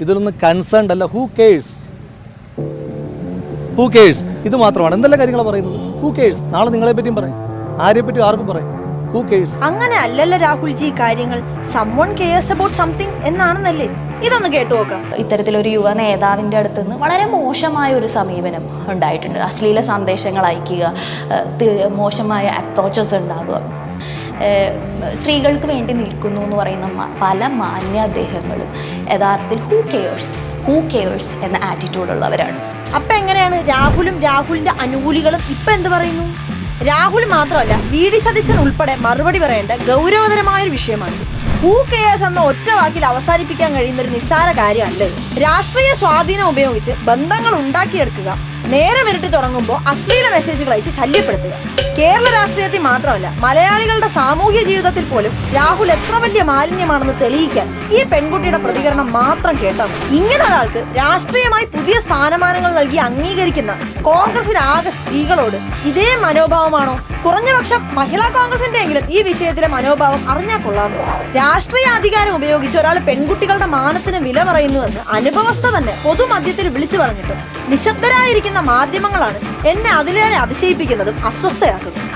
ഇതിലൊന്നും കൺസേൺഡ് അല്ല. Who curse ഇത് മാത്രമാണ്. എന്തെല്ലാം കാര്യങ്ങളാണ് പറയുന്നത്? Who curse. നാളെ നിങ്ങളെ പറ്റിയും പറയും, ആരെ പറ്റിയും ആർക്കും പറയും. Who curse. അങ്ങനെ അല്ലല്ലോ രാഹുൽജി കാര്യങ്ങൾ. someone cares about something എന്നാണെന്നല്ലേ? ഇതൊന്ന് കേട്ടു നോക്കാം. ഇത്തരത്തിലൊരു യുവ നേതാവിൻ്റെ അടുത്ത് നിന്ന് വളരെ മോശമായ ഒരു സമീപനം ഉണ്ടായിട്ടുണ്ട്. അശ്ലീല സന്ദേശങ്ങൾ അയക്കുക, മോശമായ അപ്രോച്ചസ് ഉണ്ടാകുക, സ്ത്രീകൾക്ക് വേണ്ടി നിൽക്കുന്നു എന്ന് പറയുന്ന പല മാന്യ അദ്ദേഹങ്ങളും യഥാർത്ഥത്തിൽ ഹൂ കെയേഴ്സ് എന്ന ആറ്റിറ്റ്യൂഡുള്ളവരാണ്. അപ്പൊ എങ്ങനെയാണ് രാഹുലും രാഹുലിന്റെ അനുകൂലികളും ഇപ്പൊ എന്ത് പറയുന്നു? രാഹുൽ മാത്രമല്ല, വി ഡി സതീശൻ ഉൾപ്പെടെ മറുപടി പറയേണ്ട ഗൗരവതരമായൊരു വിഷയമാണ്. ഹൂ കെയേഴ്സ് എന്ന ഒറ്റ വാക്കിൽ അവസാനിപ്പിക്കാൻ കഴിയുന്ന ഒരു നിസ്സാര കാര്യമല്ലേ. രാഷ്ട്രീയ സ്വാധീനം ഉപയോഗിച്ച് ബന്ധങ്ങൾ ഉണ്ടാക്കിയെടുക്കുക, നേരെ വിരട്ടി തുടങ്ങുമ്പോൾ അശ്ലീല മെസ്സേജുകൾ അയച്ച് ശല്യപ്പെടുത്തുക. കേരള രാഷ്ട്രീയത്തിൽ മാത്രമല്ല, മലയാളികളുടെ സാമൂഹ്യ ജീവിതത്തിൽ പോലും രാഹുൽ എത്ര വലിയ മാലിന്യമാണെന്ന് തെളിയിക്കാൻ ഈ പെൺകുട്ടിയുടെ പ്രതികരണം മാത്രം കേട്ടാൽ മതി. ഇങ്ങനെ ഒരാൾക്ക് രാഷ്ട്രീയമായി പുതിയ സ്ഥാനമാനങ്ങൾ നൽകി അംഗീകരിക്കുന്ന കോൺഗ്രസിലാകെ സ്ത്രീകളോട് ഇതേ മനോഭാവമാണോ? കുറഞ്ഞപക്ഷം മഹിളാ കോൺഗ്രസിന്റെ എങ്കിലും ഈ വിഷയത്തിലെ മനോഭാവം അറിഞ്ഞാൽ കൊള്ളാമോ? രാഷ്ട്രീയ അധികാരം ഉപയോഗിച്ച് ഒരാൾ പെൺകുട്ടികളുടെ മാനത്തിന് വില പറയുന്നുവെന്ന് അനുഭവസ്ഥ തന്നെ പൊതുമധ്യത്തിൽ വിളിച്ചു പറഞ്ഞിട്ടും നിശബ്ദരായിരിക്കുന്ന മാധ്യമങ്ങളാണ് എന്നെ അതിലേറെ അതിശയിപ്പിക്കുന്നതും അസ്വസ്ഥയാക്കുന്നതും.